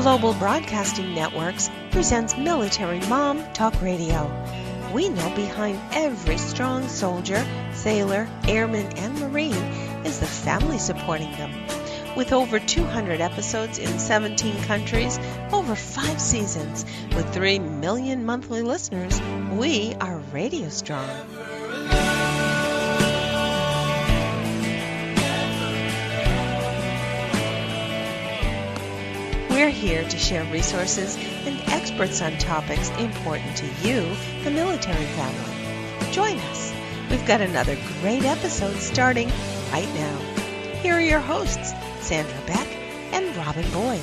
Global Broadcasting Networks presents Military Mom Talk Radio. We know behind every strong soldier, sailor, airman, and Marine is the family supporting them. With over 200 episodes in 17 countries, over 5 seasons, with 3 million monthly listeners, we are radio strong. We're here to share resources and experts on topics important to you, the military family. Join us. We've got another great episode starting right now. Here are your hosts, Sandra Beck and Robin Boyd.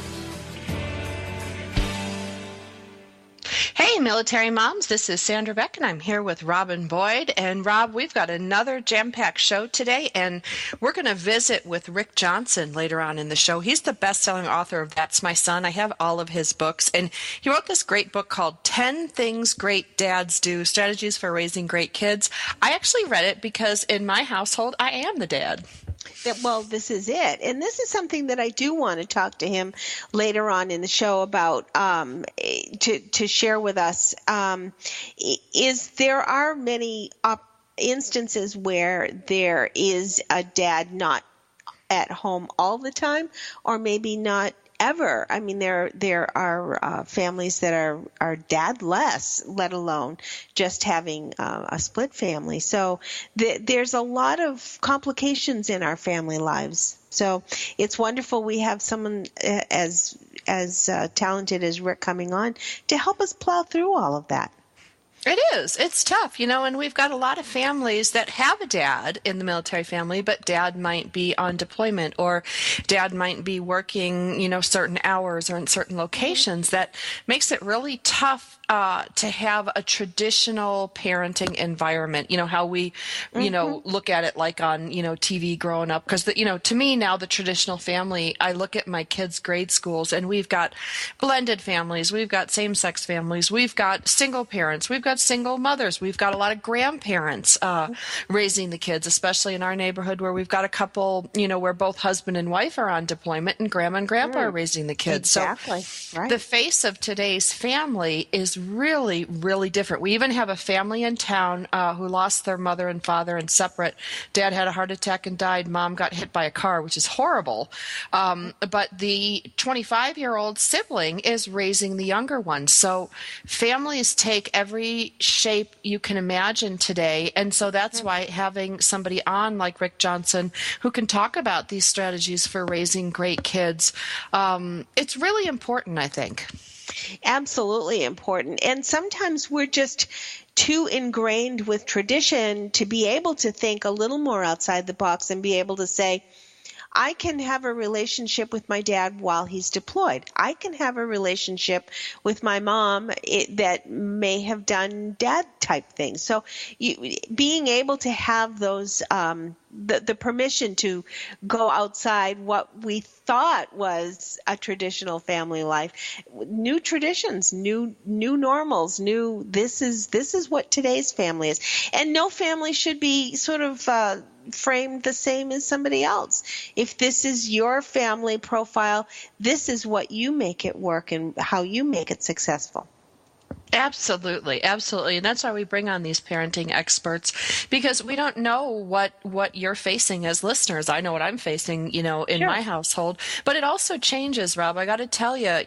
Hey, military moms, this is Sandra Beck, and I'm here with Robin Boyd. And Rob, we've got another jam-packed show today, and we're going to visit with Rick Johnson later on in the show. He's the best-selling author of That's My Son. I have all of his books, and he wrote this great book called 10 Things Great Dads Do, Strategies for Raising Great Kids. I actually read it because in my household, I am the dad. Well, this is it. And this is something that I do want to talk to him later on in the show about, to share with us, is there are many instances where there is a dad not at home all the time, or maybe not ever. I mean, there are families that are dadless, let alone just having a split family. So there's a lot of complications in our family lives. So it's wonderful we have someone as talented as Rick coming on to help us plow through all of that. It is. It's tough, and we've got a lot of families that have a dad in the military family, but dad might be on deployment or dad might be working, certain hours or in certain locations. That makes it really tough to have a traditional parenting environment, how we, look at it like on, TV growing up. Because, to me now, the traditional family, I look at my kids' grade schools and we've got blended families, we've got same-sex families, we've got single parents, we've got single mothers, we've got a lot of grandparents raising the kids, especially in our neighborhood where we've got a couple, where both husband and wife are on deployment and grandma and grandpa are raising the kids. Exactly. So right. The face of today's family is really, really different. We even have a family in town who lost their mother and father and separate. Dad had a heart attack and died. Mom got hit by a car, which is horrible. But the 25-year-old sibling is raising the younger one. So families take every shape you can imagine today. And so that's why having somebody on like Rick Johnson who can talk about these strategies for raising great kids, it's really important, I think. Absolutely important. And sometimes we're just too ingrained with tradition to be able to think a little more outside the box and be able to say, I can have a relationship with my dad while he's deployed. I can have a relationship with my mom that may have done dad-type things. So being able to have those the permission to go outside what we thought was a traditional family life, new traditions, new normals, this is what today's family is. And no family should be sort of framed the same as somebody else. If this is your family profile, this is what you make it work and how you make it successful. Absolutely, absolutely. And that's why we bring on these parenting experts, because we don't know what you're facing as listeners. I know what I'm facing, in Sure. my household, but it also changes, Rob. I got to tell you,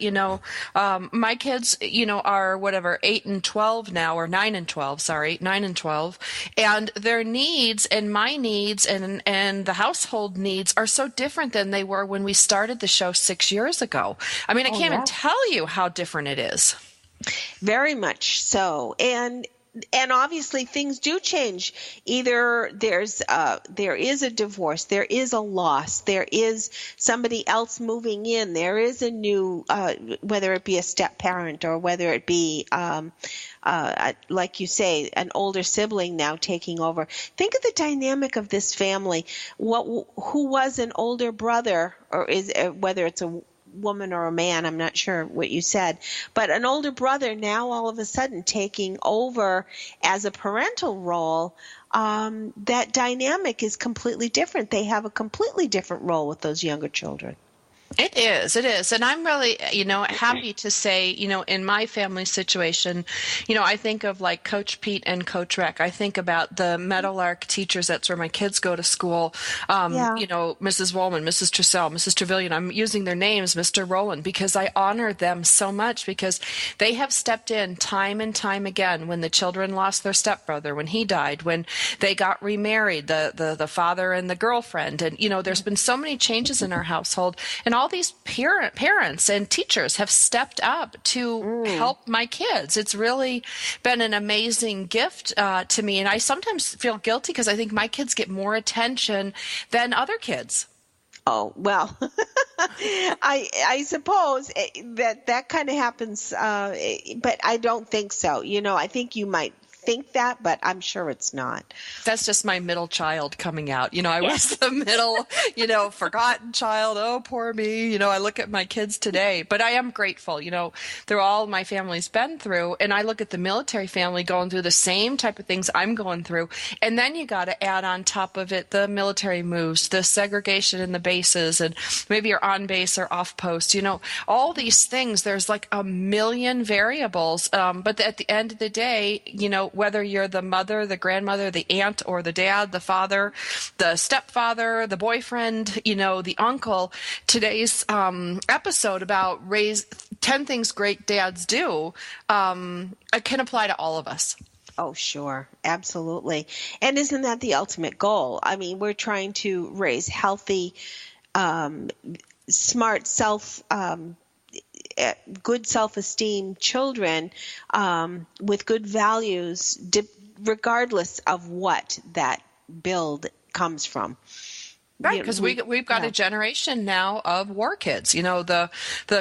my kids, are 8 and 12 now, or 9 and 12, 9 and 12. And their needs and my needs and the household needs are so different than they were when we started the show 6 years ago. I mean, I can't even tell you how different it is. Very much so. And obviously things do change. Either there is a divorce, there is a loss, there is somebody else moving in, there is a new, whether it be a step parent or whether it be, like you say, an older sibling now taking over. Think of the dynamic of this family. Who was an older brother, or is whether it's a woman or a man, I'm not sure what you said, but an older brother now all of a sudden taking over as a parental role, that dynamic is completely different. They have a completely different role with those younger children. It is. It is. And I'm really, happy to say, in my family situation, I think of like Coach Pete and Coach Rec. I think about the Meadowlark teachers. That's where my kids go to school. Yeah. Mrs. Woolman, Mrs. Trussell, Mrs. Trevelyan. I'm using their names, Mr. Rowland, because I honor them so much because they have stepped in time and time again when the children lost their stepbrother, when he died, when they got remarried, the father and the girlfriend. And, there's been so many changes in our household. And all these parents and teachers have stepped up to help my kids. It's really been an amazing gift to me. And I sometimes feel guilty because I think my kids get more attention than other kids. Oh, well, I suppose that kind of happens, but I don't think so. I think you might think that, but I'm sure it's not. That's just my middle child coming out. I was the middle, forgotten child. Oh, poor me. I look at my kids today, but I am grateful, through all my family's been through. And I look at the military family going through the same type of things I'm going through. And then you got to add on top of it the military moves, the segregation in the bases, and maybe you're on base or off post, all these things. There's like a million variables. But at the end of the day, whether you're the mother, the grandmother, the aunt, or the dad, the father, the stepfather, the boyfriend, the uncle, today's episode about 10 things great dads do it can apply to all of us. Oh, sure. Absolutely. And isn't that the ultimate goal? I mean, we're trying to raise healthy, smart, good self-esteem children with good values, regardless of what that build comes from. Right, because we've got a generation now of war kids. The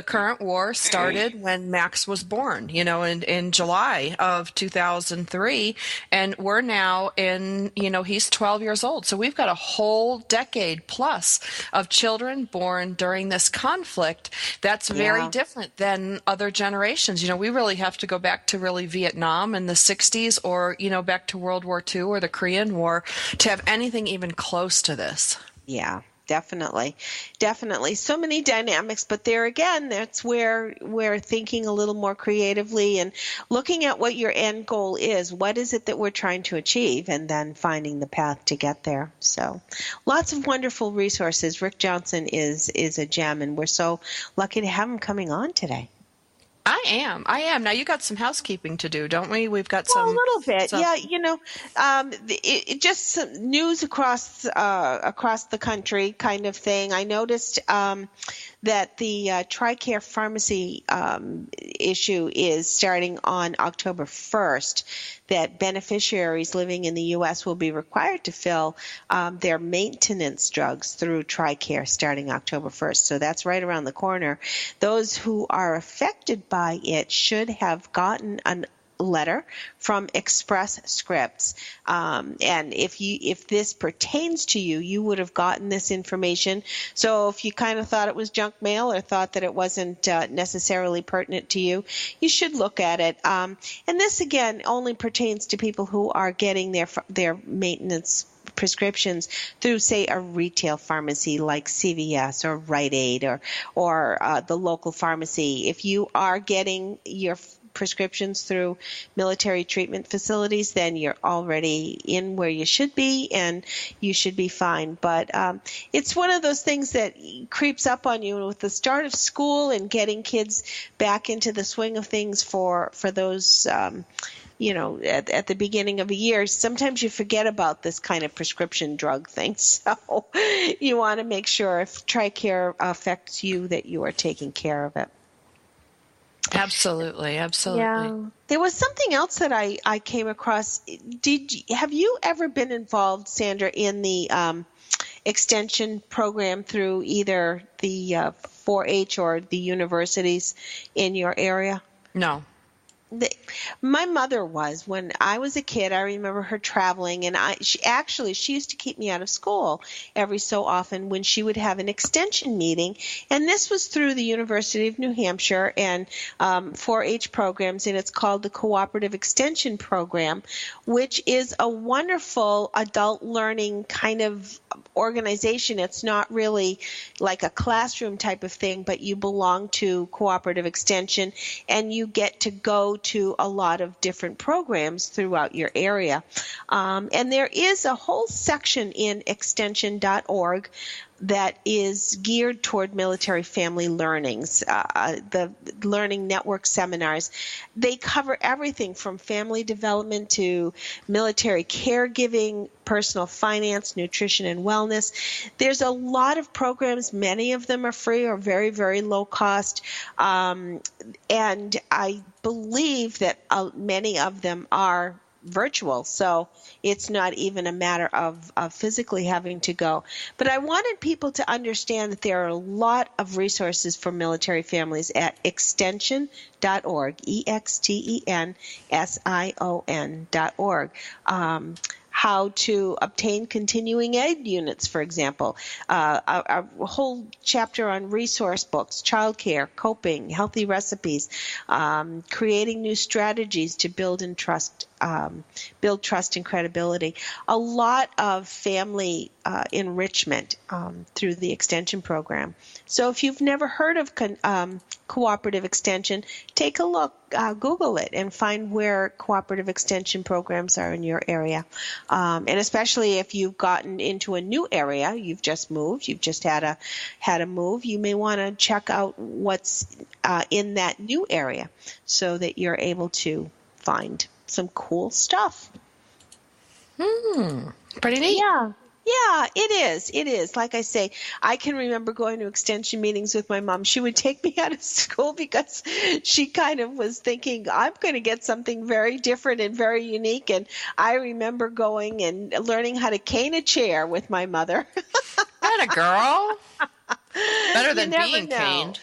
current war started when Max was born, in July of 2003, and we're now he's 12 years old. So we've got a whole decade plus of children born during this conflict that's very different than other generations. We really have to go back to really Vietnam in the 60s or, back to World War II or the Korean War to have anything even close to this. Yeah, definitely. Definitely. So many dynamics, but there again, that's where we're thinking a little more creatively and looking at what your end goal is. What is it that we're trying to achieve? And then finding the path to get there. So lots of wonderful resources. Rick Johnson is a gem, and we're so lucky to have him coming on today. I am. Now you got some housekeeping to do, don't we? We've got some. Well, a little bit. Yeah, just some news across the country kind of thing. I noticed that the TRICARE pharmacy issue is starting on October 1st, that beneficiaries living in the U.S. will be required to fill their maintenance drugs through TRICARE starting October 1st. So that's right around the corner. Those who are affected by it should have gotten a letter from Express Scripts. And if this pertains to you, you would have gotten this information. So if you kind of thought it was junk mail or thought that it wasn't necessarily pertinent to you, you should look at it. And this, again, only pertains to people who are getting their maintenance prescriptions through, say, a retail pharmacy like CVS or Rite Aid or the local pharmacy. If you are getting your prescriptions through military treatment facilities, then you're already in where you should be and you should be fine. But it's one of those things that creeps up on you with the start of school and getting kids back into the swing of things for those at the beginning of a year. Sometimes you forget about this kind of prescription drug thing. So you want to make sure if TRICARE affects you that you are taking care of it. Absolutely. Yeah. There was something else that I came across. Have you ever been involved, Sandra, in the extension program through either the 4-H or the universities in your area? No. My mother was. When I was a kid, I remember her traveling, and she used to keep me out of school every so often when she would have an extension meeting, and this was through the University of New Hampshire and 4-H programs, and it's called the Cooperative Extension Program, which is a wonderful adult learning kind of organization. It's not really like a classroom type of thing, but you belong to Cooperative Extension, and you get to go to a lot of different programs throughout your area. And there is a whole section in extension.org that is geared toward military family learnings, the Learning Network seminars. They cover everything from family development to military caregiving, personal finance, nutrition, and wellness. There's a lot of programs. Many of them are free or very, very low cost. And I believe that many of them are virtual, so it's not even a matter of physically having to go. But I wanted people to understand that there are a lot of resources for military families at extension.org, extension.org. How to obtain continuing aid units, for example, a whole chapter on resource books, childcare, coping, healthy recipes, creating new strategies to build trust and credibility. A lot of family enrichment through the extension program. So if you've never heard of cooperative extension, take a look, Google it, and find where cooperative extension programs are in your area. And especially if you've gotten into a new area, you've just moved, you've just had a move, you may want to check out what's in that new area so that you're able to find some cool stuff. Pretty neat. Yeah, it is. It is. Like I say, I can remember going to extension meetings with my mom. She would take me out of school because she kind of was thinking, I'm going to get something very different and very unique. And I remember going and learning how to cane a chair with my mother. That a girl. Better than being caned.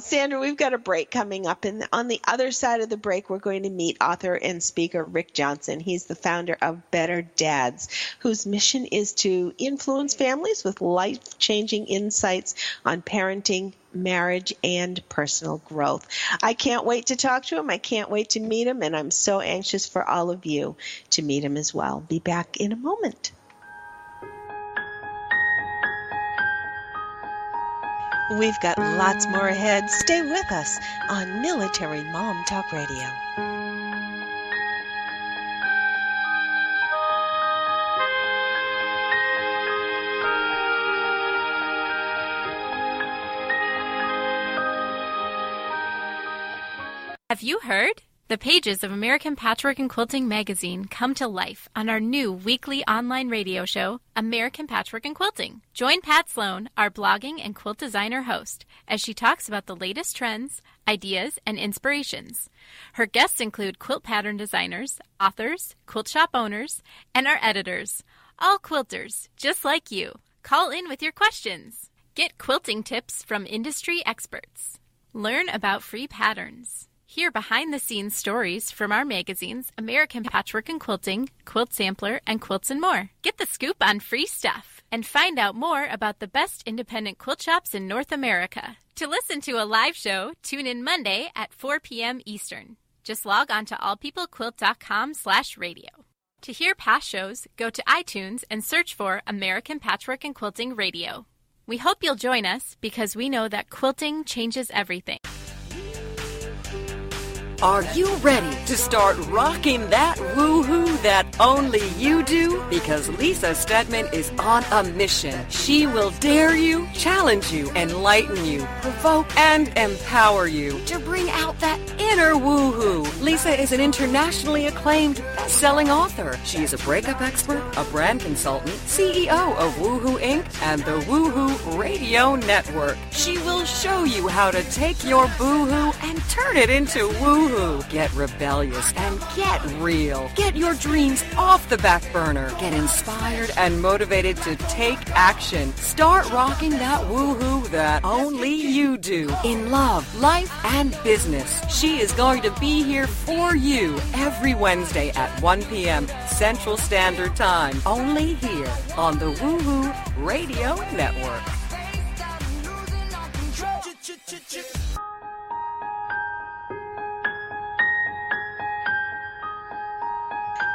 Sandra, we've got a break coming up, and on the other side of the break, we're going to meet author and speaker Rick Johnson. He's the founder of Better Dads, whose mission is to influence families with life-changing insights on parenting, marriage, and personal growth. I can't wait to talk to him. I can't wait to meet him, and I'm so anxious for all of you to meet him as well. Be back in a moment. We've got lots more ahead. Stay with us on Military Mom Talk Radio. Have you heard? The pages of American Patchwork and Quilting magazine come to life on our new weekly online radio show, American Patchwork and Quilting. Join Pat Sloan, our blogging and quilt designer host, as she talks about the latest trends, ideas, and inspirations. Her guests include quilt pattern designers, authors, quilt shop owners, and our editors, all quilters, just like you. Call in with your questions. Get quilting tips from industry experts. Learn about free patterns. Hear behind-the-scenes stories from our magazines, American Patchwork and Quilting, Quilt Sampler, and Quilts and More. Get the scoop on free stuff and find out more about the best independent quilt shops in North America. To listen to a live show, tune in Monday at 4 p.m. Eastern. Just log on to allpeoplequilt.com/radio. To hear past shows, go to iTunes and search for American Patchwork and Quilting Radio. We hope you'll join us because we know that quilting changes everything. Are you ready to start rocking that woohoo that only you do? Because Lisa Stedman is on a mission. She will dare you, challenge you, enlighten you, provoke, and empower you to bring out that inner woohoo. Lisa is an internationally acclaimed best-selling author. She is a breakup expert, a brand consultant, CEO of Woohoo Inc. and the Woohoo Radio Network. She will show you how to take your boohoo and turn it into woohoo. woohoo, get rebellious, and get real. Get your dreams off the back burner. Get inspired and motivated to take action. Start rocking that woohoo that only you do in love, life, and business. She is going to be here for you every Wednesday at 1 p.m. Central Standard Time. Only here on the Woohoo Radio Network.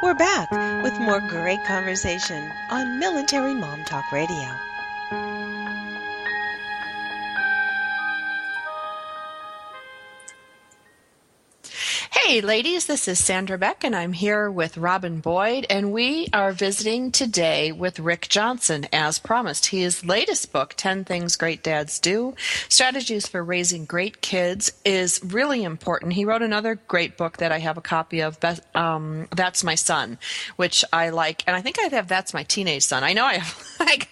We're back with more great conversation on Military Mom Talk Radio. Hey ladies, this is Sandra Beck and I'm here with Robin Boyd and we are visiting today with Rick Johnson as promised. His latest book, 10 Things Great Dads Do, Strategies for Raising Great Kids, is really important. He wrote another great book that I have a copy of, That's My Son, which I like, and I think I have That's My Teenage Son. I know I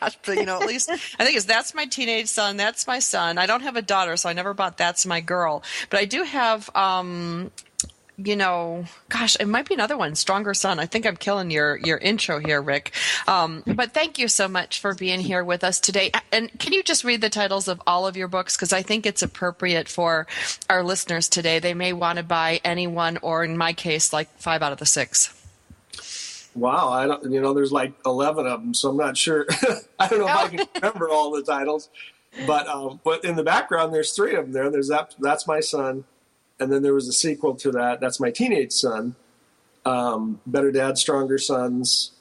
got, at least I think it's That's My Teenage Son, That's My Son. I don't have a daughter, so I never bought That's My Girl, but I do have it might be another one, Stronger Son. I think I'm killing your intro here, Rick. But thank you so much for being here with us today. And can you just read the titles of all of your books? Because I think it's appropriate for our listeners today. They may want to buy any one, or in my case, like 5 out of the 6. Wow, I don't. There's like 11 of them, so I'm not sure. I don't know if I can remember all the titles. But in the background, there's 3 of them there. There's That's My Son. And then there was a sequel to that. That's My Teenage Son. Better Dads, Stronger Sons.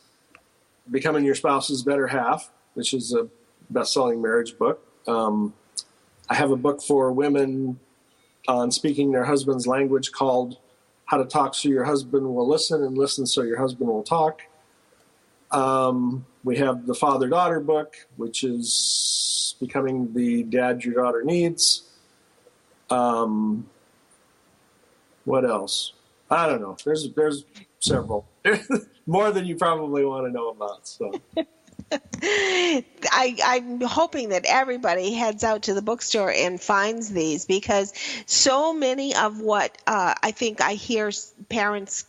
Becoming Your Spouse's Better Half, which is a best-selling marriage book. I have a book for women on speaking their husband's language called How to Talk So Your Husband Will Listen and Listen So Your Husband Will Talk. We have the Father-Daughter book, which is Becoming the Dad Your Daughter Needs. What else? I don't know. There's several. More than you probably want to know about. So I'm hoping that everybody heads out to the bookstore and finds these, because so many of what I think I hear parents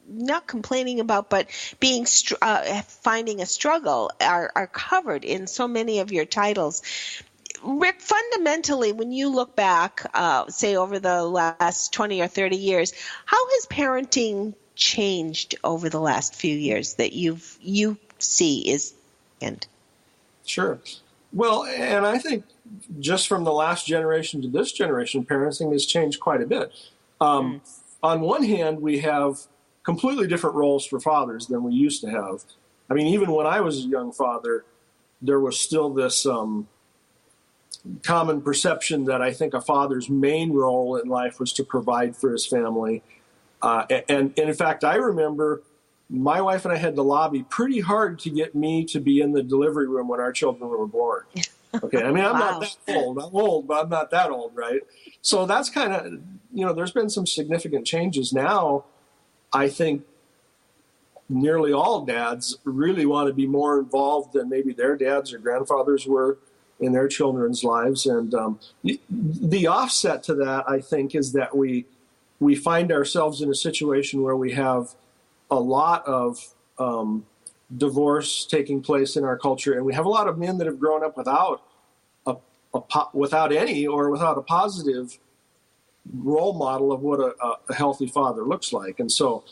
not complaining about, but being finding a struggle are covered in so many of your titles. Rick, fundamentally, when you look back, say over the last 20 or 30 years, how has parenting changed over the last few years that you see is end? Sure. Well, and I think just from the last generation to this generation, parenting has changed quite a bit. On one hand, we have completely different roles for fathers than we used to have. I mean, even when I was a young father, there was still this common perception that I think a father's main role in life was to provide for his family. And in fact, I remember my wife and I had to lobby pretty hard to get me to be in the delivery room when our children were born. Okay, I mean, I'm not that old. I'm old, but I'm not that old, right? So that's kind of, there's been some significant changes. Now, I think nearly all dads really want to be more involved than maybe their dads or grandfathers were in their children's lives. And the offset to that, I think, is that we find ourselves in a situation where we have a lot of divorce taking place in our culture, and we have a lot of men that have grown up without any or without a positive role model of what a healthy father looks like. And so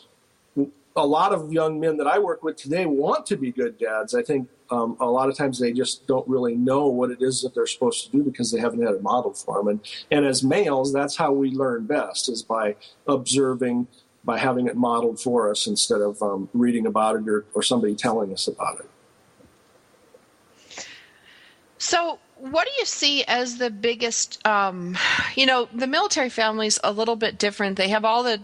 a lot of young men that I work with today want to be good dads. I think a lot of times they just don't really know what it is that they're supposed to do because they haven't had it modeled for them. And as males, that's how we learn best, is by observing, by having it modeled for us instead of reading about it or somebody telling us about it. So what do you see as the biggest, the military family's a little bit different. They have all the,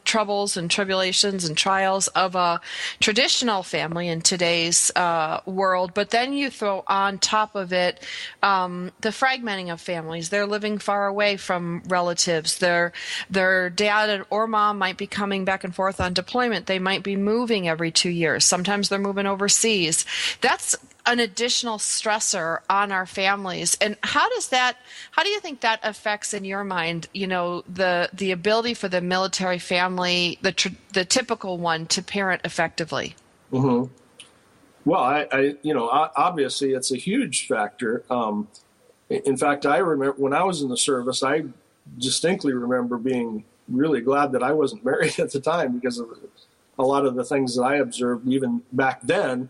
troubles and tribulations and trials of a traditional family in today's world. But then you throw on top of it the fragmenting of families. They're living far away from relatives. Their dad or mom might be coming back and forth on deployment. They might be moving every 2 years. Sometimes they're moving overseas. That's an additional stressor on our family families. And how do you think that affects in your mind, the ability for the military family, the typical one, to parent effectively? Mm-hmm. Well, obviously it's a huge factor. In fact, I remember when I was in the service, I distinctly remember being really glad that I wasn't married at the time, because of a lot of the things that I observed even back then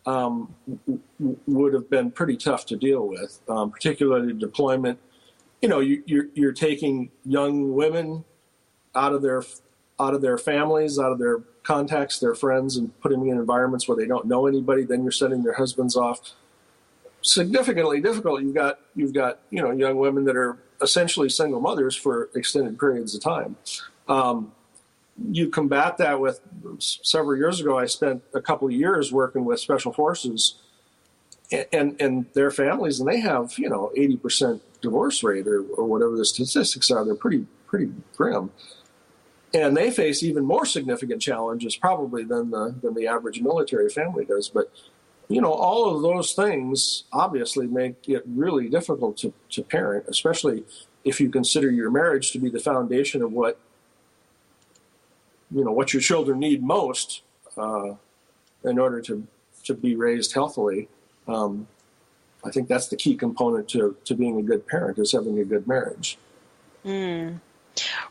would have been pretty tough to deal with, particularly deployment. You're taking young women out of their families, out of their contacts, their friends, and putting them in environments where they don't know anybody. Then you're sending their husbands off. Significantly difficult. You've got young women that are essentially single mothers for extended periods of time. You combat that with, several years ago, I spent a couple of years working with special forces and their families, and they have 80% divorce rate or whatever the statistics are. They're pretty grim. And they face even more significant challenges probably than the average military family does. But, all of those things obviously make it really difficult to parent, especially if you consider your marriage to be the foundation of what your children need most in order to be raised healthily. I think that's the key component to being a good parent, is having a good marriage. Mm.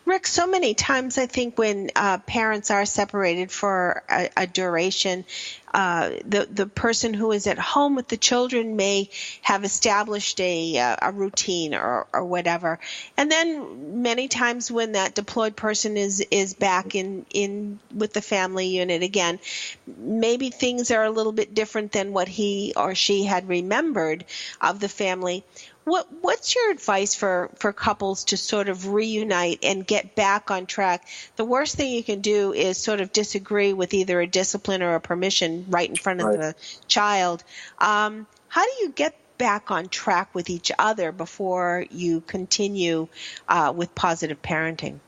Rick, so many times I think when parents are separated for a duration, the person who is at home with the children may have established a routine or whatever. And then many times when that deployed person is back in with the family unit again, maybe things are a little bit different than what he or she had remembered of the family. What's your advice for couples to sort of reunite and get back on track? The worst thing you can do is sort of disagree with either a discipline or a permission right in front of the child. How do you get back on track with each other before you continue with positive parenting?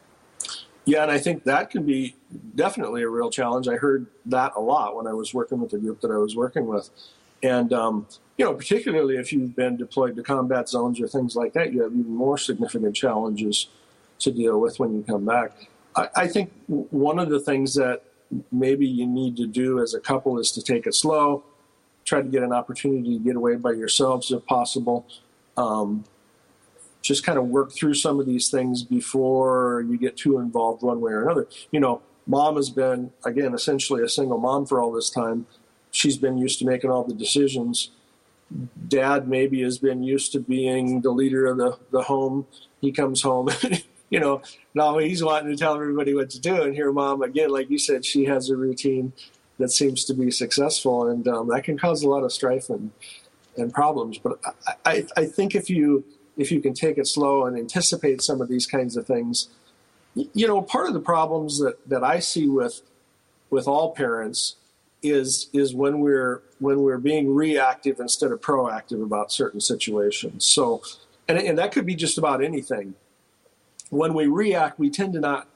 Yeah, and I think that can be definitely a real challenge. I heard that a lot when I was working with the group that I was working with. And, particularly if you've been deployed to combat zones or things like that, you have even more significant challenges to deal with when you come back. I think one of the things that maybe you need to do as a couple is to take it slow, try to get an opportunity to get away by yourselves if possible. Just kind of work through some of these things before you get too involved one way or another. Mom has been, again, essentially a single mom for all this time. She's been used to making all the decisions. Dad maybe has been used to being the leader of the home. He comes home, now he's wanting to tell everybody what to do. And here Mom, again, like you said, she has a routine that seems to be successful. And that can cause a lot of strife and problems. But I think if you can take it slow and anticipate some of these kinds of things, part of the problems that I see with all parents is when we're being reactive instead of proactive about certain situations. So, and that could be just about anything. When we react, we tend to not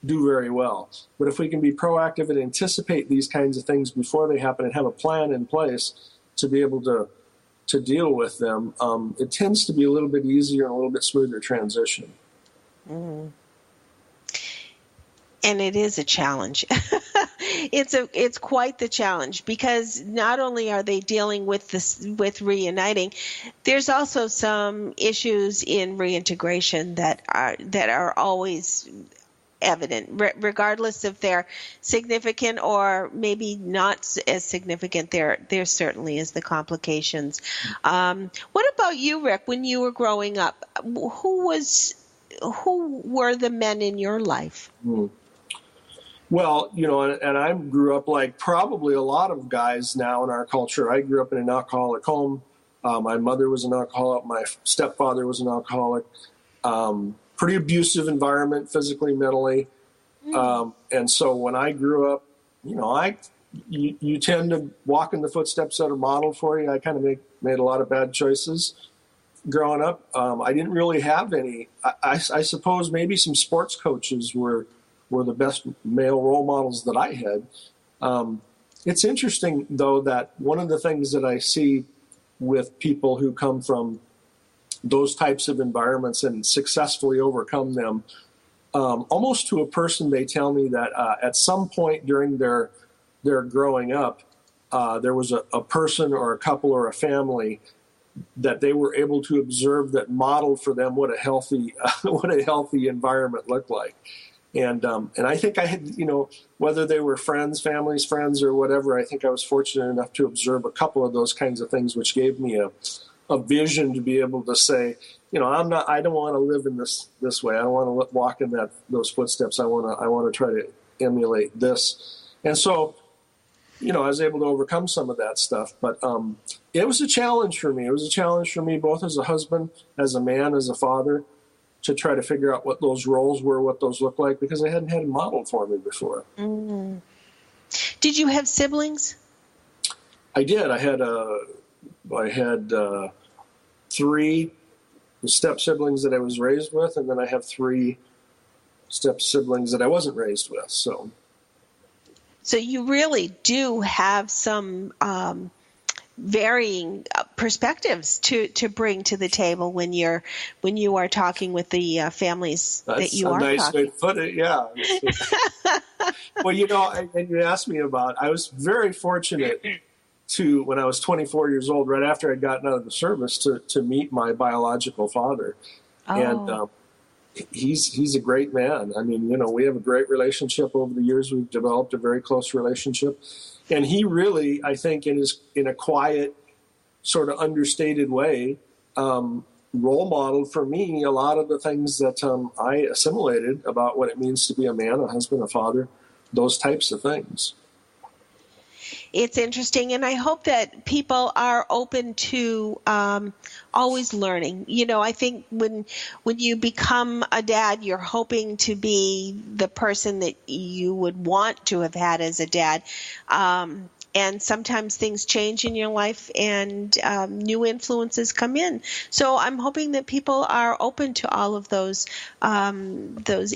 do very well. But if we can be proactive and anticipate these kinds of things before they happen and have a plan in place to be able to deal with them, it tends to be a little bit easier and a little bit smoother transition. Mm. And it is a challenge. It's quite the challenge, because not only are they dealing with reuniting, there's also some issues in reintegration that are always evident, regardless if they're significant or maybe not as significant. There certainly is the complications. What about you, Rick? When you were growing up, who were the men in your life? Well, and I grew up like probably a lot of guys now in our culture. I grew up in an alcoholic home. My mother was an alcoholic. My stepfather was an alcoholic. Pretty abusive environment, physically, mentally. And so when I grew up, you tend to walk in the footsteps that are modeled for you. I kind of made a lot of bad choices growing up. I didn't really have any. I suppose maybe some sports coaches were the best male role models that I had. It's interesting, though, that one of the things that I see with people who come from those types of environments and successfully overcome them. Almost to a person, they tell me that at some point during their growing up, there was a person or a couple or a family that they were able to observe that modeled for them what a healthy environment looked like. And I think I had, whether they were friends, families, friends, or whatever, I think I was fortunate enough to observe a couple of those kinds of things, which gave me a vision to be able to say, I don't want to live in this way. I don't want to walk in those footsteps. I want to try to emulate this. And so, I was able to overcome some of that stuff, but it was a challenge for me. It was a challenge for me, both as a husband, as a man, as a father, to try to figure out what those roles were, what those looked like, because I hadn't had it modeled for me before. Mm. Did you have siblings? I did. I had 3 step siblings that I was raised with, and then I have 3 step siblings that I wasn't raised with. So you really do have some varying perspectives to bring to the table when you are talking with the families that you are talking. That's a nice way to put it. Yeah. Well, and you asked me about. I was very fortunate to, when I was 24 years old, right after I'd gotten out of the service, to meet my biological father. Oh. And he's a great man. I mean, we have a great relationship over the years. We've developed a very close relationship. And he really, I think, in a quiet, sort of understated way, role modeled for me a lot of the things that I assimilated about what it means to be a man, a husband, a father, those types of things. It's interesting, and I hope that people are open to always learning. I think when you become a dad, you're hoping to be the person that you would want to have had as a dad. And sometimes things change in your life and new influences come in. So I'm hoping that people are open to all of those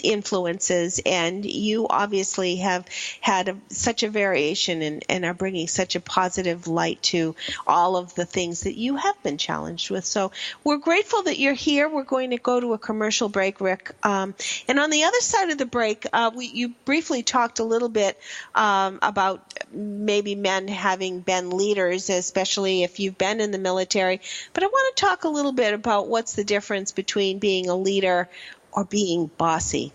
influences. And you obviously have had such a variation and are bringing such a positive light to all of the things that you have been challenged with. So we're grateful that you're here. We're going to go to a commercial break, Rick. And on the other side of the break, you briefly talked a little bit about maybe men having been leaders, especially if you've been in the military. But I want to talk a little bit about what's the difference between being a leader or being bossy.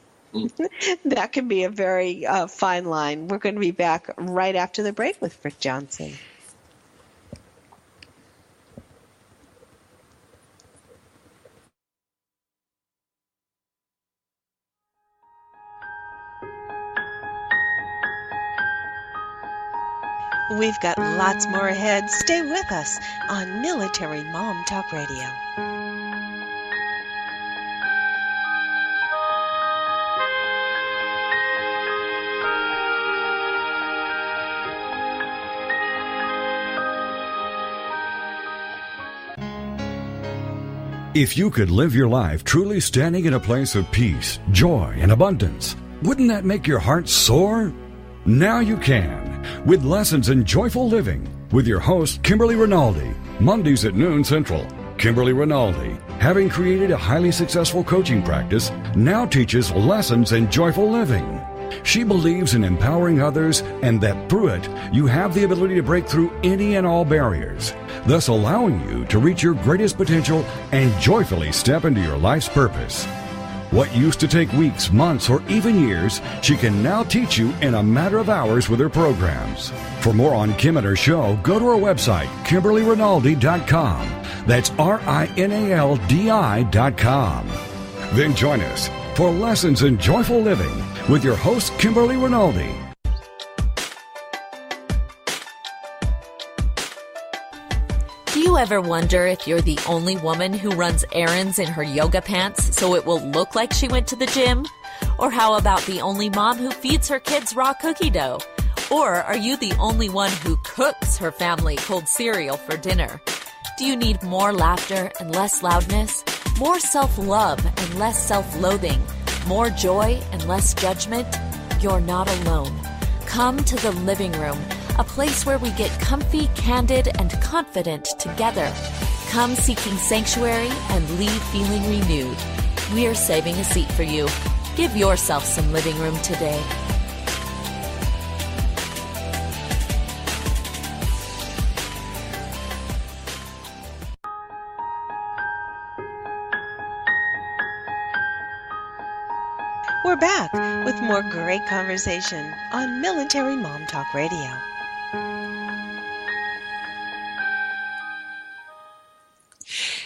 That can be a very fine line. We're going to be back right after the break with Rick Johnson. We've got lots more ahead. Stay with us on Military Mom Talk Radio. If you could live your life truly standing in a place of peace, joy, and abundance, wouldn't that make your heart soar? Now you can, with Lessons in Joyful Living, with your host, Kimberly Rinaldi, Mondays at noon Central. Kimberly Rinaldi, having created a highly successful coaching practice, now teaches Lessons in Joyful Living. She believes in empowering others and that through it, you have the ability to break through any and all barriers, thus allowing you to reach your greatest potential and joyfully step into your life's purpose. What used to take weeks, months, or even years, she can now teach you in a matter of hours with her programs. For more on Kim and her show, go to her website, KimberlyRinaldi.com. That's RINALDI.com. Then join us for Lessons in Joyful Living with your host, Kimberly Rinaldi. Do you ever wonder if you're the only woman who runs errands in her yoga pants so it will look like she went to the gym? Or how about the only mom who feeds her kids raw cookie dough? Or are you the only one who cooks her family cold cereal for dinner? Do you need more laughter and less loudness? More self-love and less self-loathing? More joy and less judgment? You're not alone. Come to the living room. a place where we get comfy, candid, and confident together. Come seeking sanctuary and leave feeling renewed. We're saving a seat for you. Give yourself some living room today. We're back with more great conversation on Military Mom Talk Radio.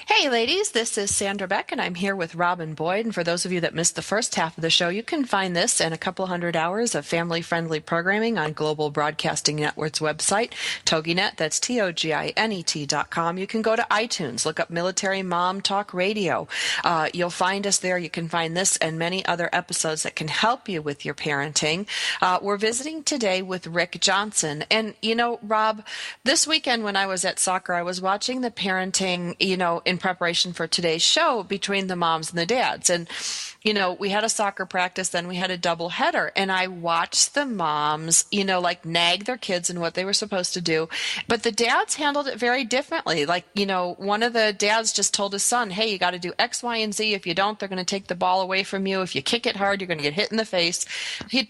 Hey ladies, this is Sandra Beck and I'm here with Robin Boyd. And for those of you that missed the first half of the show, you can find this and a couple hundred hours of family-friendly programming on Global Broadcasting Network's website, TogiNet, that's TOGINET.com. You can go to iTunes, look up Military Mom Talk Radio. You'll find us there. You can find this and many other episodes that can help you with your parenting. We're visiting today with Rick Johnson. And, you know, Rob, this weekend when I was at soccer, I was watching the parenting, you know, in preparation for today's show between the moms and the dads. And, you know, we had a soccer practice, then we had a double header, and I watched the moms, you know, like nag their kids and what they were supposed to do. But the dads handled it very differently. Like, you know, one of the dads just told his son, hey, you got to do X, Y, and Z. If you don't, they're going to take the ball away from you. If you kick it hard, you're going to get hit in the face.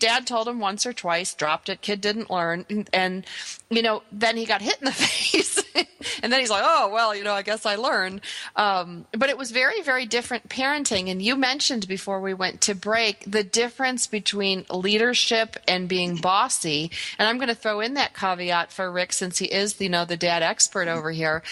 Dad told him once or twice, dropped it, kid didn't learn. And you know, then he got hit in the face. And then he's like, oh, well, you know, I guess I learned. But it was very, very different parenting. And you mentioned before we went to break the difference between leadership and being bossy. And I'm going to throw in that caveat for Rick, since he is, you know, the dad expert over here.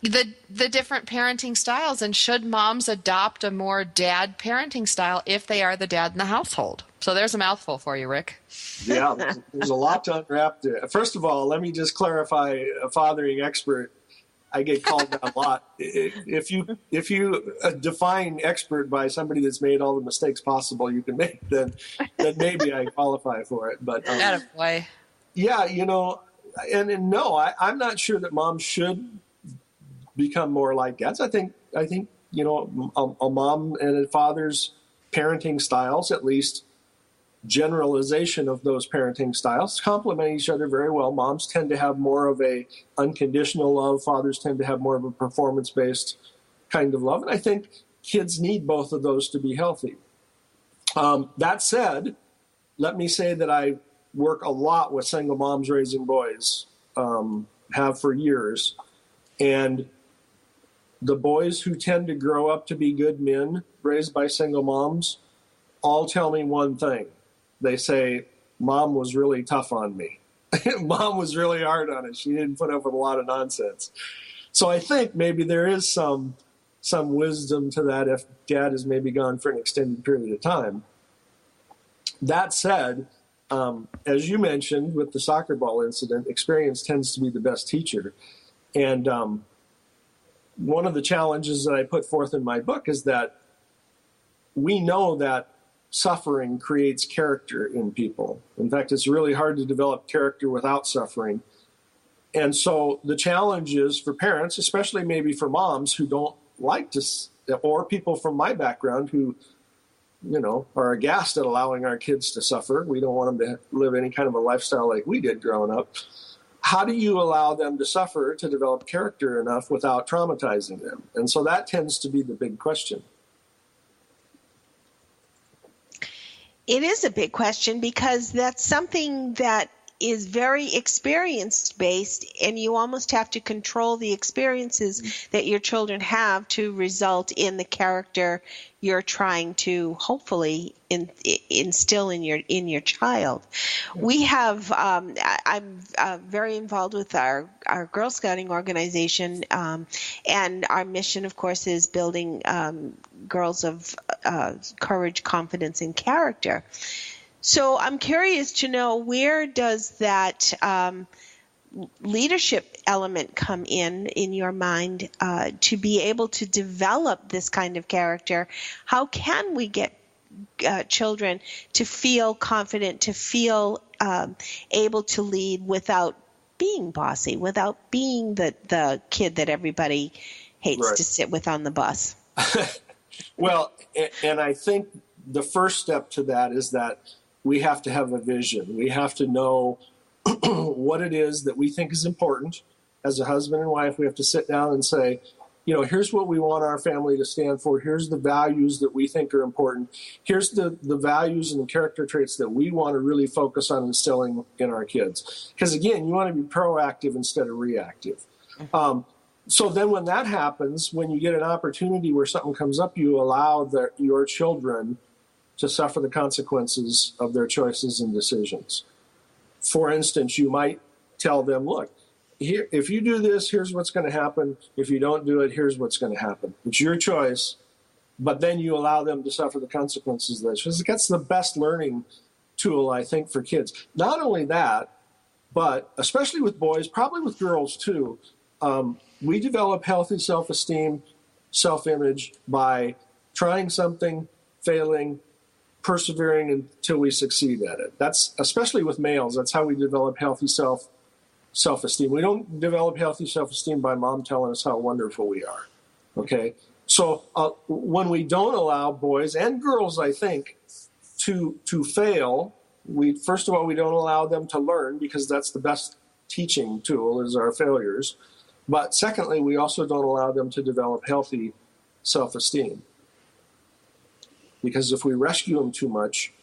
The different parenting styles, and should moms adopt a more dad parenting style if they are the dad in the household? So there's a mouthful for you, Rick. Yeah, there's a lot to unwrap there. First of all, let me just clarify, a fathering expert, I get called that a lot. If you define expert by somebody that's made all the mistakes possible you can make, then maybe I qualify for it. But Attaboy. Yeah, you know, and no, I'm not sure that moms should become more like dads. I think you know, a mom and a father's parenting styles, at least generalization of those parenting styles, complement each other very well. Moms tend to have more of a unconditional love. Fathers tend to have more of a performance-based kind of love. And I think kids need both of those to be healthy. That said, let me say that I work a lot with single moms raising boys, have for years. And the boys who tend to grow up to be good men raised by single moms all tell me one thing. They say, Mom was really tough on me. Mom was really hard on us. She didn't put up with a lot of nonsense. So I think maybe there is some wisdom to that if dad is maybe gone for an extended period of time. That said, as you mentioned with the soccer ball incident, experience tends to be the best teacher. And one of the challenges that I put forth in my book is that we know that suffering creates character in people. In fact, it's really hard to develop character without suffering. And so the challenge is for parents, especially maybe for moms who don't like to, or people from my background who, you know, are aghast at allowing our kids to suffer. We don't want them to live any kind of a lifestyle like we did growing up. How do you allow them to suffer to develop character enough without traumatizing them? And so that tends to be the big question. It is a big question because that's something that is very experience-based, and you almost have to control the experiences that your children have to result in the character you're trying to hopefully instill in your child. We have I'm very involved with our Girl Scouting organization, and our mission, of course, is building girls of courage, confidence, and character. So I'm curious to know, where does that leadership element come in your mind to be able to develop this kind of character? How can we get children to feel confident, to feel able to lead without being bossy, without being the kid that everybody hates to sit with on the bus? Well, and I think the first step to that is that we have to have a vision. We have to know what it is that we think is important. As a husband and wife, we have to sit down and say, here's what we want our family to stand for. Here's the values that we think are important. Here's the values and the character traits that we want to really focus on instilling in our kids. Because, again, you want to be proactive instead of reactive. So then when that happens, when you get an opportunity where something comes up, you allow your children to suffer the consequences of their choices and decisions. For instance, you might tell them, look, here, if you do this, here's what's going to happen. If you don't do it, here's what's going to happen. It's your choice, but then you allow them to suffer the consequences of that. That's the best learning tool, I think, for kids. Not only that, but especially with boys, probably with girls too, we develop healthy self-esteem, self-image by trying something, failing, persevering until we succeed at it. That's, especially with males, that's how we develop healthy self-esteem. We don't develop healthy self-esteem by mom telling us how wonderful we are, okay? So when we don't allow boys and girls, I think, to fail, first of all, we don't allow them to learn, because that's the best teaching tool is our failures. But secondly, we also don't allow them to develop healthy self-esteem. Because if we rescue them too much,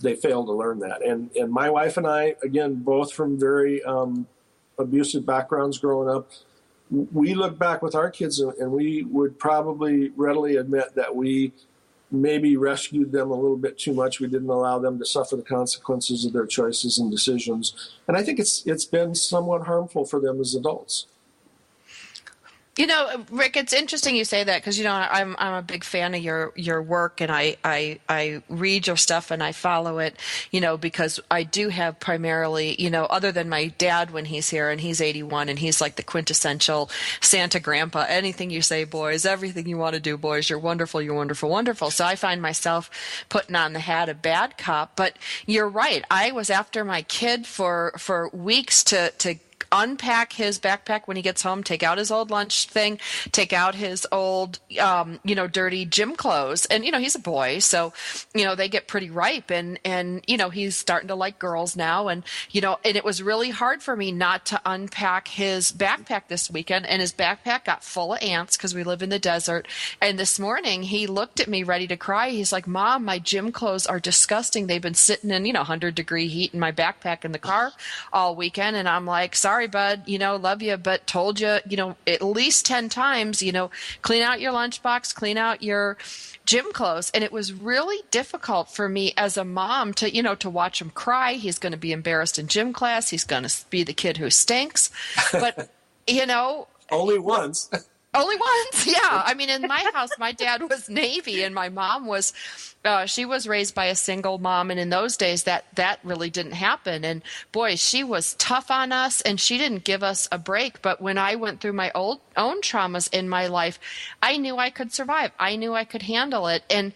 they fail to learn that. And my wife and I, again, both from very abusive backgrounds growing up, we look back with our kids and we would probably readily admit that we maybe rescued them a little bit too much. We didn't allow them to suffer the consequences of their choices and decisions. And I think it's been somewhat harmful for them as adults. Rick, it's interesting you say that, because I'm a big fan of your work, and I read your stuff and I follow it, because I do have primarily, other than my dad when he's here, and he's 81 and he's like the quintessential Santa grandpa. Anything you say, boys, everything you want to do, boys, you're wonderful, you're wonderful, wonderful. So I find myself putting on the hat of bad cop. But you're right. I was after my kid for weeks to unpack his backpack when he gets home, take out his old lunch thing, take out his old, dirty gym clothes. And, he's a boy, so, they get pretty ripe, and, he's starting to like girls now. And, and it was really hard for me not to unpack his backpack this weekend. And his backpack got full of ants because we live in the desert. And this morning he looked at me ready to cry. He's like, Mom, my gym clothes are disgusting. They've been sitting in, 100-degree heat in my backpack in the car all weekend. And I'm like, sorry, bud, love you, but told you, at least 10 times, clean out your lunchbox, clean out your gym clothes. And it was really difficult for me as a mom to watch him cry. He's going to be embarrassed in gym class. He's going to be the kid who stinks. But, only once. Only once, yeah. I mean, in my house, my dad was Navy, and my mom was, she was raised by a single mom, and in those days, that really didn't happen. And boy, she was tough on us, and she didn't give us a break. But when I went through my own traumas in my life, I knew I could survive. I knew I could handle it. And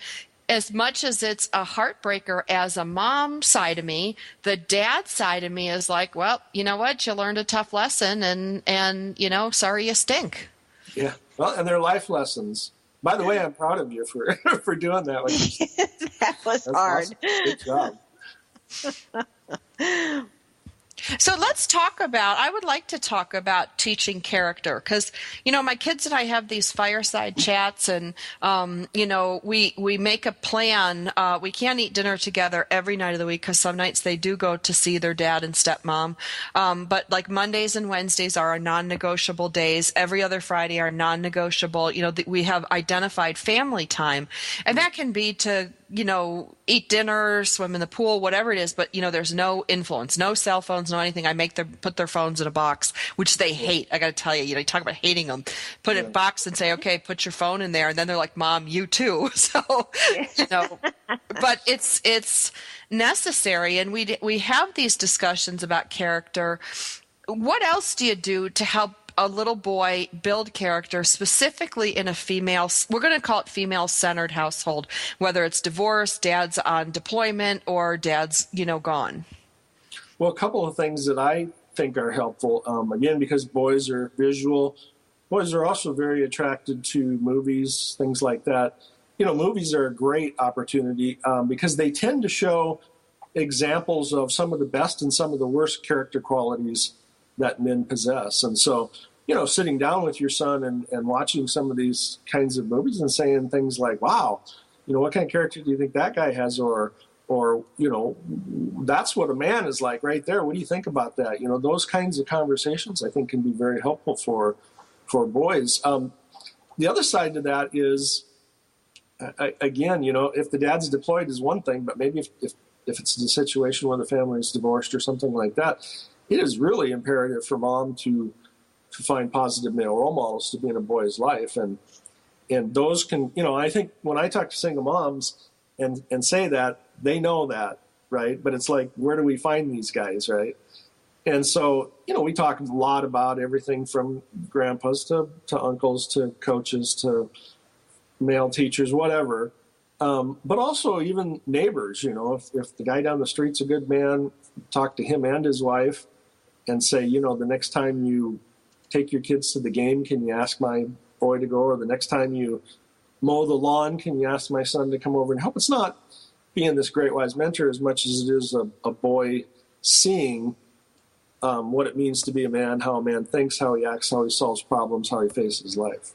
as much as it's a heartbreaker as a mom side of me, the dad side of me is like, well, you know what? You learned a tough lesson, and sorry you stink. Yeah, well, and they're life lessons. By the way, I'm proud of you for doing that. That was hard. Awesome. Good job. So I would like to talk about teaching character, because, my kids and I have these fireside chats, and, we make a plan. We can't eat dinner together every night of the week because some nights they do go to see their dad and stepmom. But like Mondays and Wednesdays are our non-negotiable days. Every other Friday are non-negotiable. We have identified family time, and that can be to, eat dinner, swim in the pool, whatever it is. But, there's no influence, no cell phones, no anything. I make them put their phones in a box, which they hate. I got to tell you, you talk about hating them. Put it in a box and say, okay, put your phone in there. And then they're like, Mom, you too. So, but it's necessary. And we have these discussions about character. What else do you do to help a little boy build character, specifically in a we're going to call it female-centered household, whether it's divorce, dad's on deployment, or dad's, gone? Well, a couple of things that I think are helpful, again, because boys are visual. Boys are also very attracted to movies, things like that. Movies are a great opportunity because they tend to show, examples of some of the best and some of the worst character qualities that men possess. And so, sitting down with your son and watching some of these kinds of movies and saying things like, wow, what kind of character do you think that guy has? Or, that's what a man is like right there. What do you think about that? Those kinds of conversations, I think, can be very helpful for boys. The other side to that is, again, if the dad's deployed is one thing, but maybe if it's a situation where the family is divorced or something like that, it is really imperative for mom to find positive male role models to be in a boy's life. And those can, I think when I talk to single moms and say that, they know that, right? But it's like, where do we find these guys, right? And so, we talk a lot about everything from grandpas to uncles to coaches to male teachers, whatever. But also even neighbors, if the guy down the street's a good man, talk to him and his wife and say, the next time you take your kids to the game, can you ask my boy to go? Or the next time you mow the lawn, can you ask my son to come over and help? It's not being this great wise mentor as much as it is a boy seeing what it means to be a man, how a man thinks, how he acts, how he solves problems, how he faces life.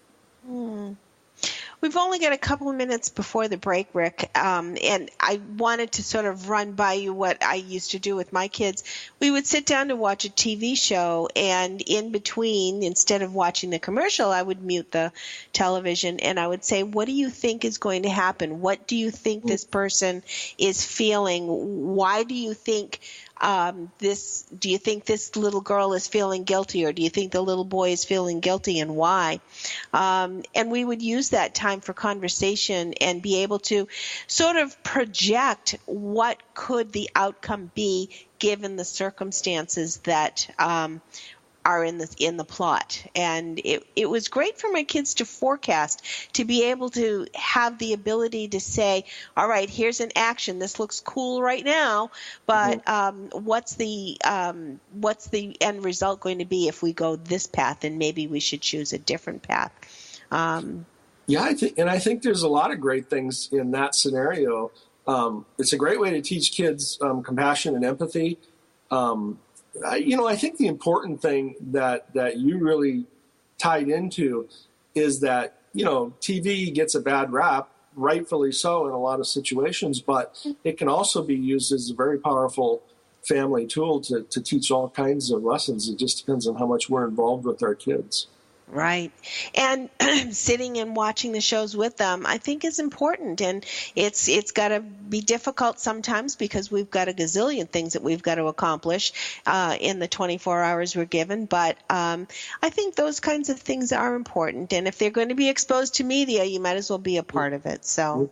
We've only got a couple of minutes before the break, Rick, and I wanted to sort of run by you what I used to do with my kids. We would sit down to watch a TV show, and in between, instead of watching the commercial, I would mute the television, and I would say, what do you think is going to happen? What do you think this person is feeling? Why do you think do you think this little girl is feeling guilty, or do you think the little boy is feeling guilty, and why? And we would use that time for conversation and be able to sort of project what could the outcome be given the circumstances that are in the plot. And it was great for my kids to forecast, to be able to have the ability to say, all right, here's an action. This looks cool right now, but what's the end result going to be if we go this path, and maybe we should choose a different path. Yeah, I think there's a lot of great things in that scenario. It's a great way to teach kids compassion and empathy. I think the important thing that you really tied into is that, TV gets a bad rap, rightfully so in a lot of situations, but it can also be used as a very powerful family tool to teach all kinds of lessons. It just depends on how much we're involved with our kids. Right. And sitting and watching the shows with them, I think, is important. And it's got to be difficult sometimes because we've got a gazillion things that we've got to accomplish in the 24 hours we're given. But I think those kinds of things are important. And if they're going to be exposed to media, you might as well be a part of it. So,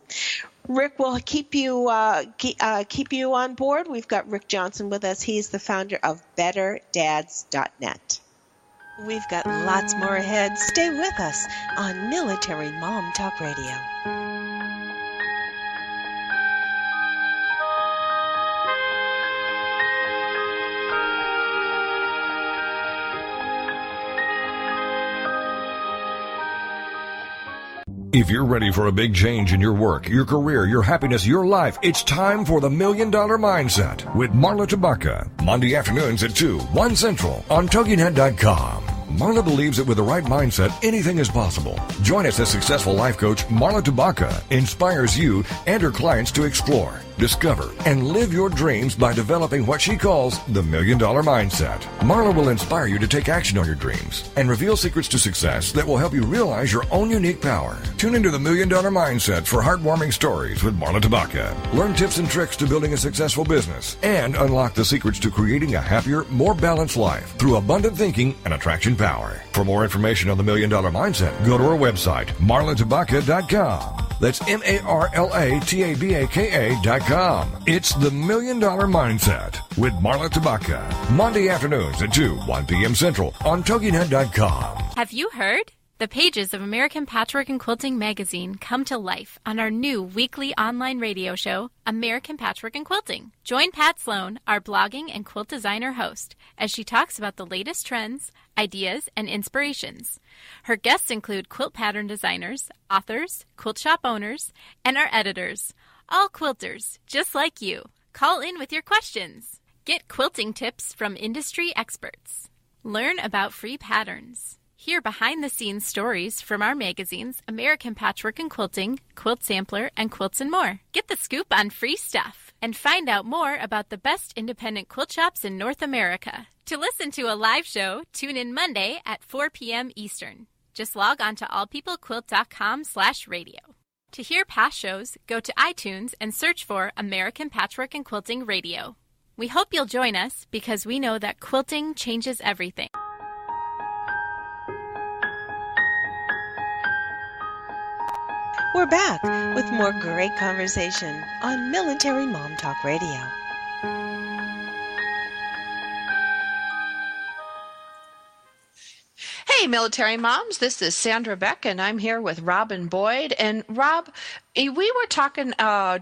Rick, we'll keep you on board. We've got Rick Johnson with us. He's the founder of BetterDads.net. We've got lots more ahead. Stay with us on Military Mom Talk Radio. If you're ready for a big change in your work, your career, your happiness, your life, it's time for the $1 Million Mindset with Marla Tabaka. Monday afternoons at 2, 1 Central on TogiNet.com. Marla believes that with the right mindset, anything is possible. Join us as successful life coach Marla Tabaka inspires you and her clients to explore, discover, and live your dreams by developing what she calls the $1 Million Mindset. Marla will inspire you to take action on your dreams and reveal secrets to success that will help you realize your own unique power. Tune into the $1 Million Mindset for heartwarming stories with Marla Tabaka. Learn tips and tricks to building a successful business and unlock the secrets to creating a happier, more balanced life through abundant thinking and attraction power. For more information on the $1 Million Mindset, go to our website, marlatabaka.com. That's MarlaTabaka.com. It's the $1 Million Mindset with Marla Tabaka. Monday afternoons at 2, 1 p.m. Central on TogiNet.com. Have you heard? The pages of American Patchwork and Quilting magazine come to life on our new weekly online radio show, American Patchwork and Quilting. Join Pat Sloan, our blogging and quilt designer host, as she talks about the latest trends, ideas, and inspirations. Her guests include quilt pattern designers, authors, quilt shop owners, and our editors, all quilters, just like you. Call in with your questions. Get quilting tips from industry experts. Learn about free patterns. Hear behind-the-scenes stories from our magazines, American Patchwork and Quilting, Quilt Sampler, and Quilts and More. Get the scoop on free stuff and find out more about the best independent quilt shops in North America. To listen to a live show, tune in Monday at 4 p.m. Eastern. Just log on to allpeoplequilt.com/radio. To hear past shows, go to iTunes and search for American Patchwork and Quilting Radio. We hope you'll join us because we know that quilting changes everything. We're back with more great conversation on Military Mom Talk Radio. Hey, military moms, this is Sandra Beck, and I'm here with Robin Boyd. And Rob, we were talking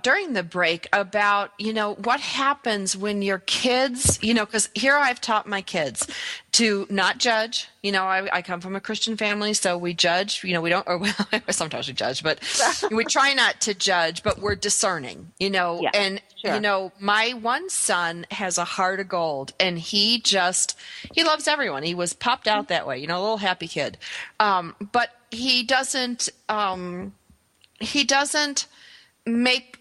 during the break about, what happens when your kids, because here I've taught my kids to not judge. I come from a Christian family, so we judge. We don't, or well, sometimes we judge, but we try not to judge, but we're discerning, Yeah, and, sure. my one son has a heart of gold, and he loves everyone. He was popped out that way, a little happy kid. But he doesn't make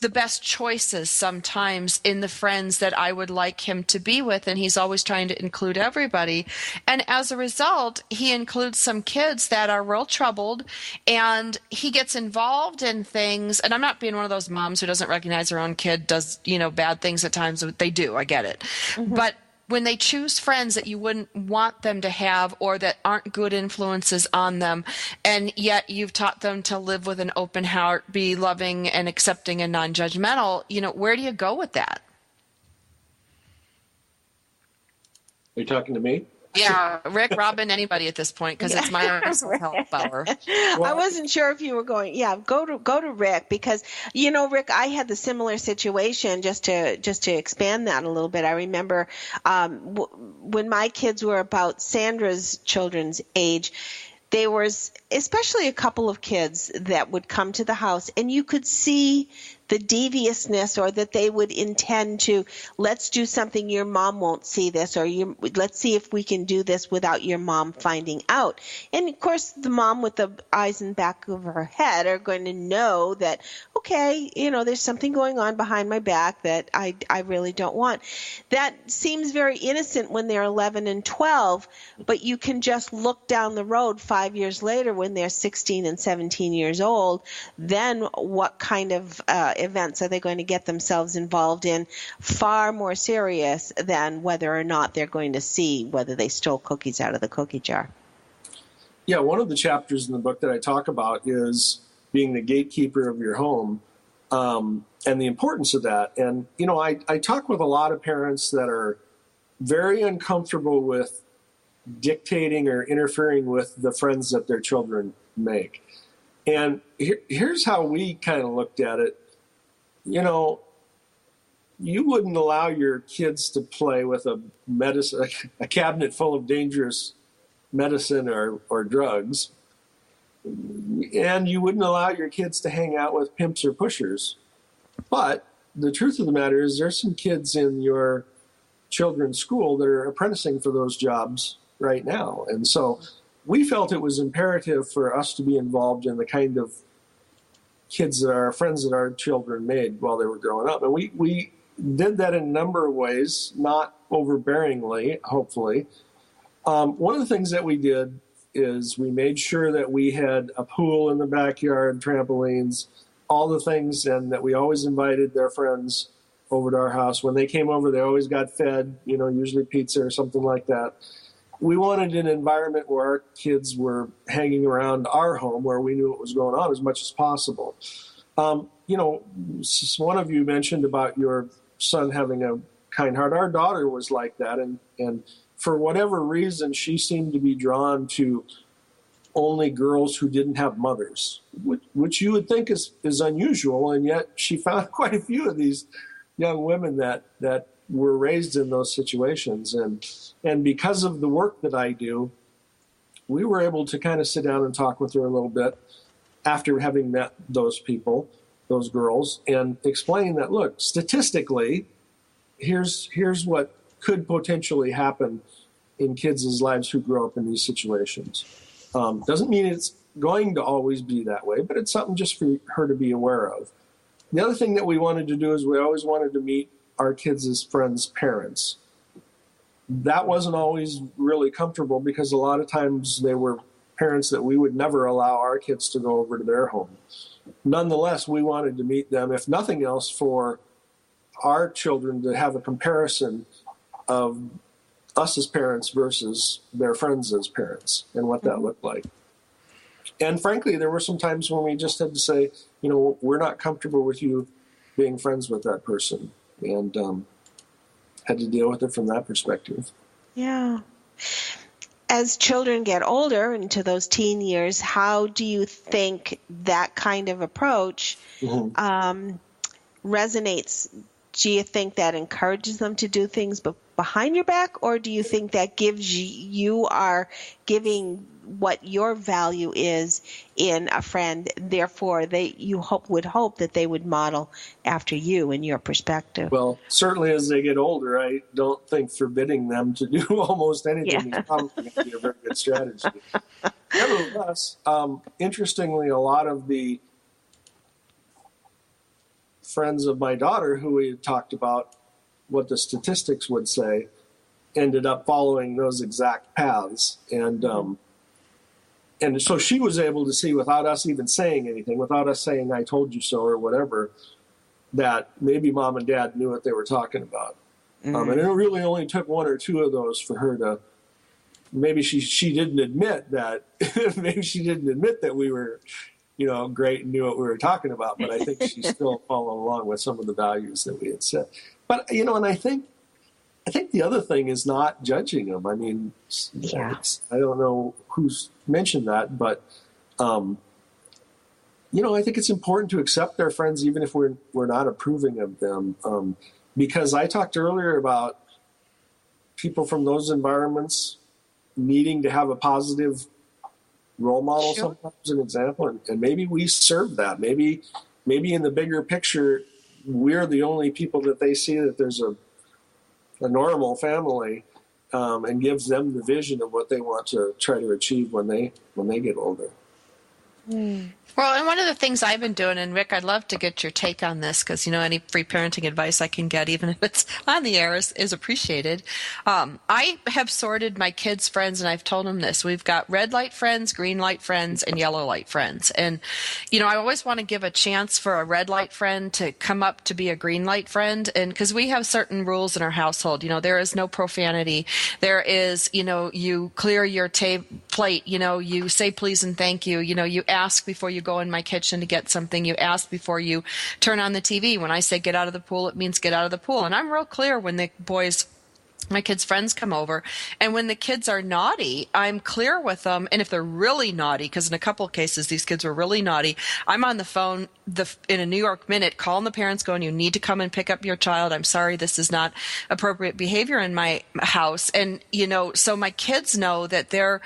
the best choices sometimes in the friends that I would like him to be with, and he's always trying to include everybody. And as a result, he includes some kids that are real troubled, and he gets involved in things. And I'm not being one of those moms who doesn't recognize her own kid does, bad things at times. They do, I get it. Mm-hmm. But when they choose friends that you wouldn't want them to have or that aren't good influences on them, and yet you've taught them to live with an open heart, be loving and accepting and non-judgmental, where do you go with that? Are you talking to me? Yeah, Rick, Robin, anybody at this point, because it's my health hour. Well, I wasn't sure if you were going. Yeah, go to Rick, because Rick, I had the similar situation. Just to expand that a little bit, I remember when my kids were about Sandra's children's age. There was especially a couple of kids that would come to the house, and you could see the deviousness, or that they would intend to, let's do something, your mom won't see this, or let's see if we can do this without your mom finding out. And of course, the mom with the eyes in the back of her head are going to know that, okay, there's something going on behind my back that I really don't want. That seems very innocent when they're 11 and 12, but you can just look down the road 5 years later when they're 16 and 17 years old, then what kind of events are they going to get themselves involved in, far more serious than whether or not they're going to see whether they stole cookies out of the cookie jar. Yeah, one of the chapters in the book that I talk about is being the gatekeeper of your home, and the importance of that. And, I talk with a lot of parents that are very uncomfortable with dictating or interfering with the friends that their children make. And here's how we kind of looked at it. You wouldn't allow your kids to play with a cabinet full of dangerous medicine or drugs, and you wouldn't allow your kids to hang out with pimps or pushers. But the truth of the matter is there's some kids in your children's school that are apprenticing for those jobs right now. And so we felt it was imperative for us to be involved in the kind of kids that our friends that our children made while they were growing up. And we did that in a number of ways, not overbearingly, hopefully. One of the things that we did is we made sure that we had a pool in the backyard, trampolines, all the things, and that we always invited their friends over to our house. When they came over, they always got fed, usually pizza or something like that. We wanted an environment where our kids were hanging around our home, where we knew what was going on as much as possible. One of you mentioned about your son having a kind heart. Our daughter was like that, and for whatever reason, she seemed to be drawn to only girls who didn't have mothers, which you would think is unusual, and yet she found quite a few of these young women that were raised in those situations. And because of the work that I do, we were able to kind of sit down and talk with her a little bit after having met those people. those girls and explain that, look, statistically, here's what could potentially happen in kids' lives who grow up in these situations. Doesn't mean it's going to always be that way, but it's something just for her to be aware of. The other thing that we wanted to do is we always wanted to meet our kids' friends' parents. That wasn't always really comfortable because a lot of times they were parents that we would never allow our kids to go over to their home. Nonetheless, we wanted to meet them, if nothing else, for our children to have a comparison of us as parents versus their friends as parents and what that looked like. And frankly, there were some times when we just had to say, we're not comfortable with you being friends with that person, and had to deal with it from that perspective. Yeah. As children get older into those teen years, how do you think that kind of approach resonates? Do you think that encourages them to do things behind your back, or do you think that you are giving what your value is in a friend, therefore you would hope that they would model after you in your perspective? Well, certainly as they get older, I don't think forbidding them to do almost anything is probably going to be a very good strategy. Nevertheless, interestingly, a lot of the friends of my daughter who we had talked about what the statistics would say ended up following those exact paths. And so she was able to see, without us even saying anything, without us saying, I told you so or whatever, that maybe mom and dad knew what they were talking about. And it really only took one or two of those for her to, maybe she didn't admit that, we were, great and knew what we were talking about, but I think she still followed along with some of the values that we had said. But, and I think the other thing is not judging them. I mean, I don't know who's mentioned that, but, I think it's important to accept their friends even if we're not approving of them. Because I talked earlier about people from those environments needing to have a positive role model, sometimes an example, and maybe we serve that. Maybe in the bigger picture, we're the only people that they see that there's a normal family, and gives them the vision of what they want to try to achieve when they get older. Well, and one of the things I've been doing, and Rick, I'd love to get your take on this because, any free parenting advice I can get, even if it's on the air, is appreciated. I have sorted my kids' friends, and I've told them this. We've got red light friends, green light friends, and yellow light friends. And, I always want to give a chance for a red light friend to come up to be a green light friend. And because we have certain rules in our household, there is no profanity. There is, you clear your plate, you say please and thank you, you ask before you go in my kitchen to get something. You ask before you turn on the TV. When I say get out of the pool, it means get out of the pool. And I'm real clear when my kids' friends come over. And when the kids are naughty, I'm clear with them. And if they're really naughty, because in a couple of cases, these kids were really naughty, I'm on the phone in a New York minute calling the parents going, you need to come and pick up your child. I'm sorry, this is not appropriate behavior in my house. And, so my kids know that they're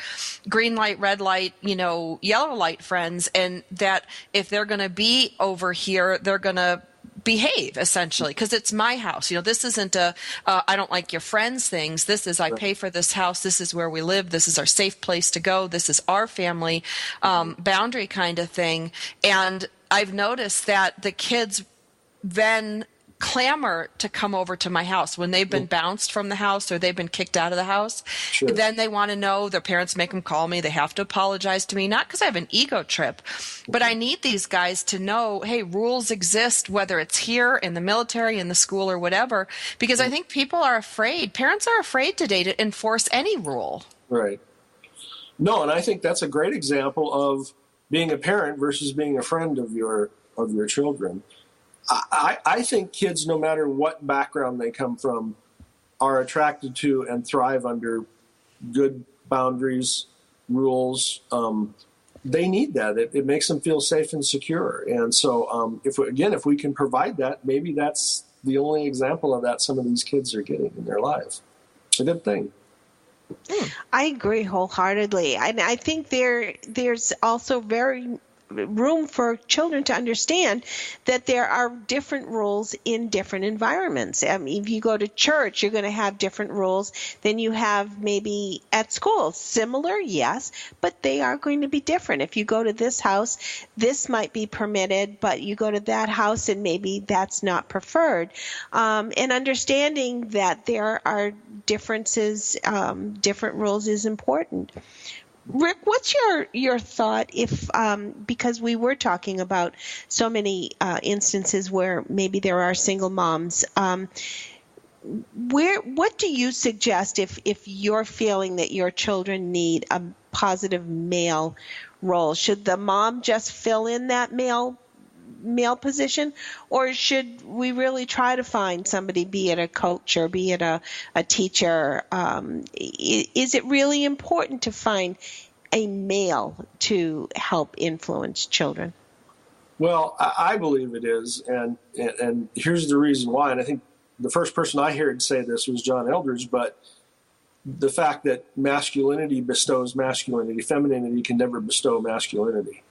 green light, red light, yellow light friends. And that if they're going to be over here, they're going to behave, essentially, because it's my house. This isn't I don't like your friends things. This is, I pay for this house. This is where we live. This is our safe place to go. This is our family boundary kind of thing. And I've noticed that the kids then clamor to come over to my house when they've been bounced from the house or they've been kicked out of the house. Sure. Then they want to know, their parents make them call me. They have to apologize to me, not because I have an ego trip, but I need these guys to know, hey, rules exist, whether it's here in the military, in the school, or whatever, because I think people are afraid. Parents are afraid today to enforce any rule. Right. No, and I think that's a great example of being a parent versus being a friend of your children. I think kids, no matter what background they come from, are attracted to and thrive under good boundaries, rules. They need that. It makes them feel safe and secure. And so, if we can provide that, maybe that's the only example of that some of these kids are getting in their lives. It's a good thing. I agree wholeheartedly. And I think there's also very room for children to understand that there are different rules in different environments. I mean, if you go to church, you're going to have different rules than you have maybe at school. Similar, yes, but they are going to be different. If you go to this house, this might be permitted, but you go to that house and maybe that's not preferred. And understanding that there are differences, different rules is important. Rick, what's your thought if, because we were talking about so many instances where maybe there are single moms, what do you suggest if you're feeling that your children need a positive male role? Should the mom just fill in that male position, or should we really try to find somebody, be it a coach or be it a teacher? Is it really important to find a male to help influence children? Well, I believe it is, and here's the reason why. And I think the first person I heard say this was John Eldridge, but the fact that masculinity bestows masculinity, femininity can never bestow masculinity.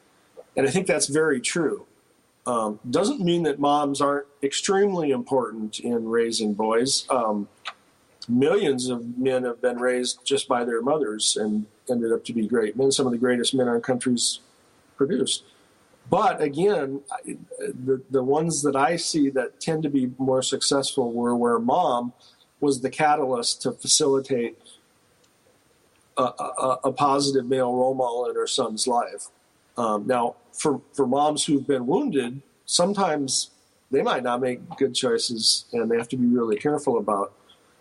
And I think that's very true. Doesn't mean that moms aren't extremely important in raising boys. Millions of men have been raised just by their mothers and ended up to be great men, some of the greatest men our country's produced. But again, the ones that I see that tend to be more successful were where mom was the catalyst to facilitate a positive male role model in her son's life. Now, for moms who've been wounded, sometimes they might not make good choices, and they have to be really careful about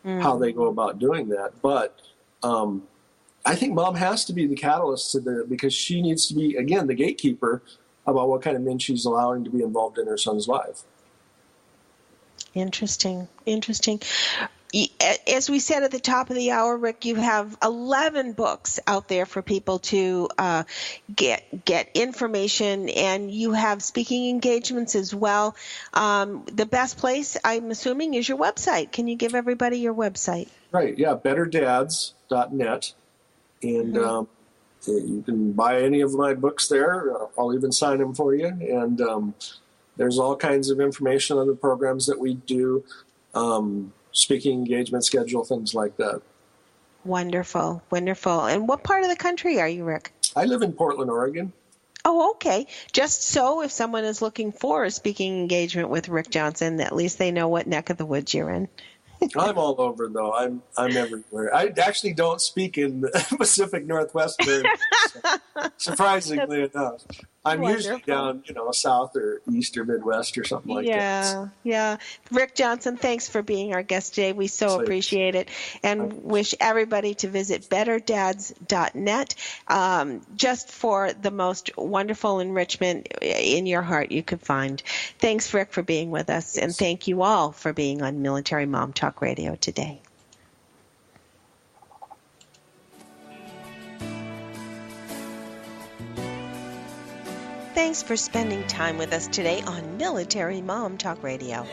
how they go about doing that. But I think mom has to be the catalyst because she needs to be, again, the gatekeeper about what kind of men she's allowing to be involved in her son's life. Interesting. As we said at the top of the hour, Rick, you have 11 books out there for people to get information, and you have speaking engagements as well. The best place, I'm assuming, is your website. Can you give everybody your website? Right, yeah, betterdads.net. And you can buy any of my books there. I'll even sign them for you. And there's all kinds of information on the programs that we do. Speaking engagement schedule, things like that. Wonderful. And what part of the country are you, Rick? I live in Portland, Oregon. Oh, okay. Just so if someone is looking for a speaking engagement with Rick Johnson, at least they know what neck of the woods you're in. I'm all over, though. I'm everywhere. I actually don't speak in the Pacific Northwest very much, surprisingly enough. I'm usually down, south or east or Midwest or something like that. Yeah. Rick Johnson, thanks for being our guest today. We so appreciate it, and wish everybody to visit betterdads.net just for the most wonderful enrichment in your heart you could find. Thanks, Rick, for being with us, and thank you all for being on Military Mom Talk Radio today. Thanks for spending time with us today on Military Mom Talk Radio.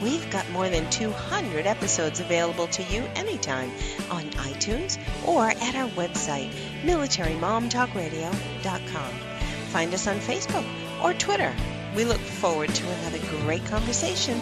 We've got more than 200 episodes available to you anytime on iTunes or at our website, militarymomtalkradio.com. Find us on Facebook or Twitter. We look forward to another great conversation